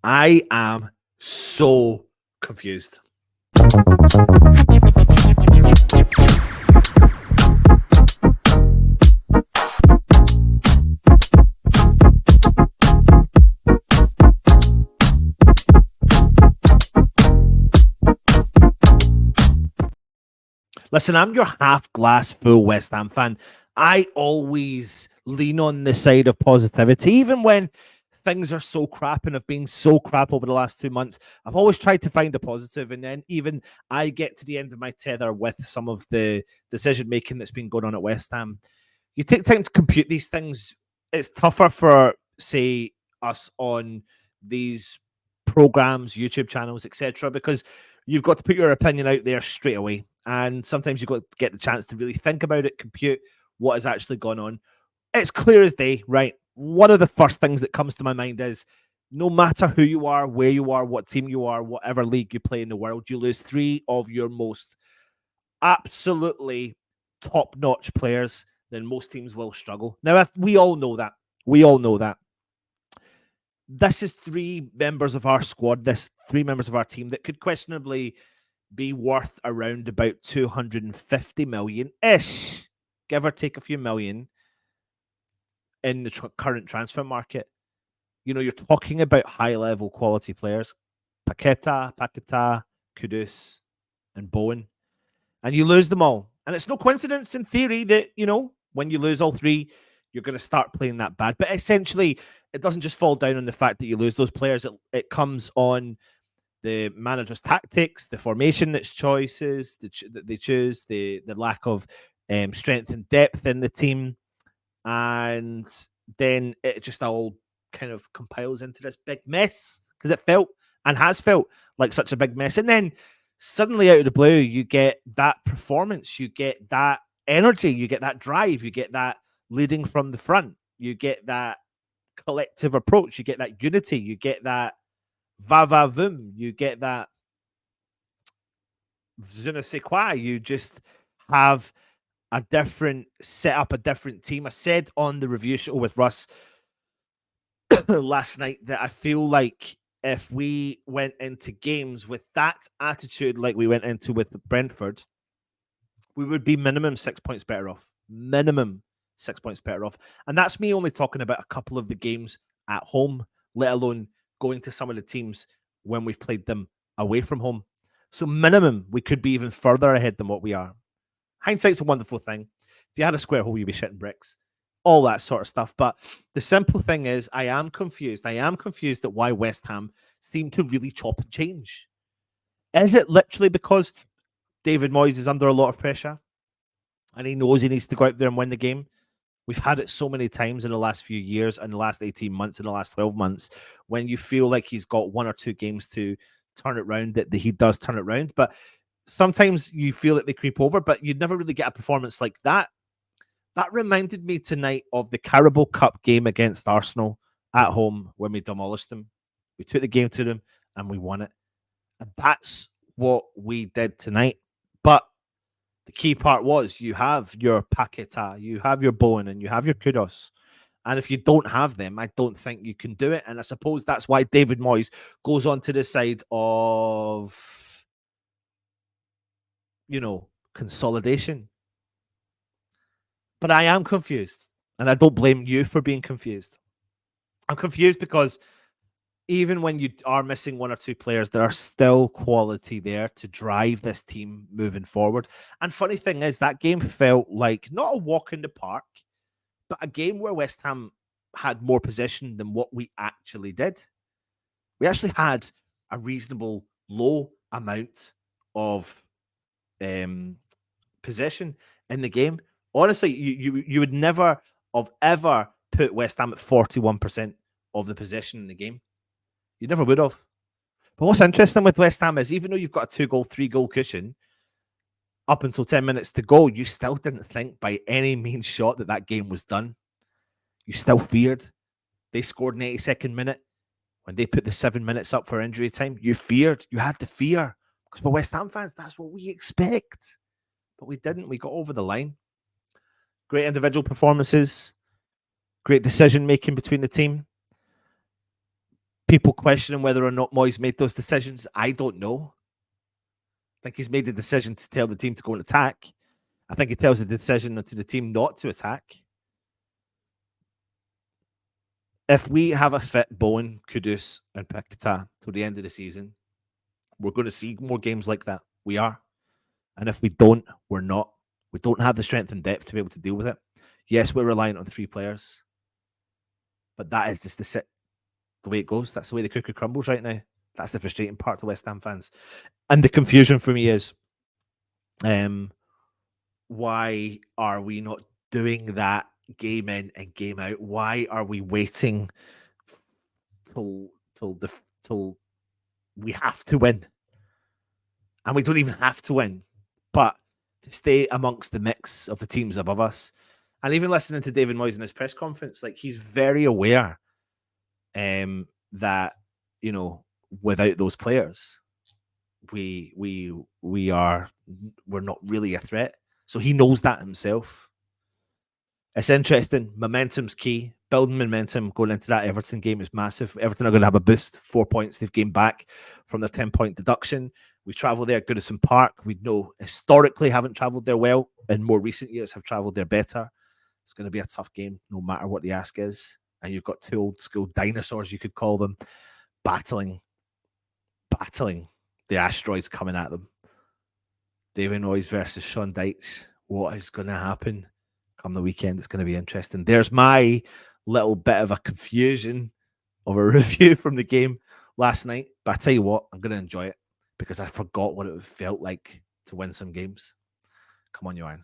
I am so confused. Listen, I'm your half glass full West Ham fan. I always lean on the side of positivity, even when things are so crap and have been so crap over the last 2 months. I've always tried to find a positive, and then even I get to the end of my tether with some of the decision making that's been going on at West Ham. You take time to compute these things. It's tougher for, say, us on these programs, YouTube channels, etc., because you've got to put your opinion out there straight away. And sometimes you've got to get the chance to really think about it, compute what has actually gone on. It's clear as day, right? One of the first things that comes to my mind is no matter who you are, where you are, what team you are, whatever league you play in the world, you lose three of your most absolutely top-notch players, then most teams will struggle. Now, if we all know that. We all know that. This is three members of our squad, this three members of our team that could questionably be worth around about 250 million-ish, give or take a few million, in the current transfer market. You know, you're talking about high-level quality players. Paqueta, Kudus, and Bowen. And you lose them all. And it's no coincidence in theory that, you know, when you lose all three, you're going to start playing that bad. But essentially, it doesn't just fall down on the fact that you lose those players. It comes on the manager's tactics, the formation that's choices that they choose, the lack of strength and depth in the team. And then it just all kind of compiles into this big mess because it felt and has felt like such a big mess. And then suddenly out of the blue, you get that performance, you get that energy, you get that drive, you get that leading from the front, you get that collective approach, you get that unity, you get that va-va-voom, you get that je ne sais quoi. You just have a different setup, a different team. I said on the review show with Russ last night that I feel like if we went into games with that attitude like we went into with Brentford, we would be minimum 6 points better off. Minimum 6 points better off. And that's me only talking about a couple of the games at home, let alone going to some of the teams when we've played them away from home. So minimum, we could be even further ahead than what we are. Hindsight's a wonderful thing. If you had a square hole, you'd be shitting bricks. All that sort of stuff. But the simple thing is, I am confused. I am confused at why West Ham seem to really chop and change. Is it literally because David Moyes is under a lot of pressure and he knows he needs to go out there and win the game? We've had it so many times in the last few years, in the last 18 months, in the last 12 months, when you feel like he's got one or two games to turn it around, that he does turn it around. But sometimes you feel that they creep over, but you'd never really get a performance like that. That reminded me tonight of the Carabao Cup game against Arsenal at home when we demolished them. We took the game to them and we won it. And that's what we did tonight. But the key part was you have your Paqueta, you have your Bowen, and you have your Kudos. And if you don't have them, I don't think you can do it. And I suppose that's why David Moyes goes on to the side of, you know, consolidation. But I am confused. And I don't blame you for being confused. I'm confused because even when you are missing one or two players, there are still quality there to drive this team moving forward. And funny thing is, that game felt like not a walk in the park, but a game where West Ham had more possession than what we actually did. We actually had a reasonable low amount of possession in the game. Honestly, you would never have ever put West Ham at 41% of the possession in the game. You never would have. But what's interesting with West Ham is even though you've got a 2-goal, 3-goal cushion, up until 10 minutes to go, you still didn't think by any means shot that game was done. You still feared. They scored in the 82nd minute. When they put the 7 minutes up for injury time, you feared. You had to fear. Because for West Ham fans, that's what we expect. But we didn't. We got over the line. Great individual performances. Great decision-making between the team. people questioning whether or not Moyes made those decisions. I don't know. I think he's made the decision to tell the team to go and attack. I think he tells the decision to the team not to attack. If we have a fit Bowen, Kudus, and Paquetá till the end of the season, we're going to see more games like that. We are. And if we don't, we're not. We don't have the strength and depth to be able to deal with it. Yes, we're reliant on 3 players, but that is just the way it goes. That's the way the cookie crumbles right now. That's the frustrating part to West Ham fans. And the confusion for me is, why are we not doing that game in and game out? Why are we waiting till we have to win? And we don't even have to win, but to stay amongst the mix of the teams above us. And even listening to David Moyes in his press conference, like, he's very aware that, you know, without those players, we're not really a threat. So he knows that himself. It's interesting. Momentum's key. Building momentum going into that Everton game is massive. Everton are going to have a boost. 4 points they've gained back from their 10-point deduction. We travel there, Goodison Park. We know historically haven't travelled there well. In more recent years have travelled there better. It's going to be a tough game, no matter what the ask is. And you've got 2 old school dinosaurs, you could call them, battling the asteroids coming at them. David Moyes versus Sean Dyche. What is going to happen come the weekend? It's going to be interesting. There's my little bit of a confusion of a review from the game last night. But I tell you what, I'm going to enjoy it because I forgot what it felt like to win some games. Come on, you Irons.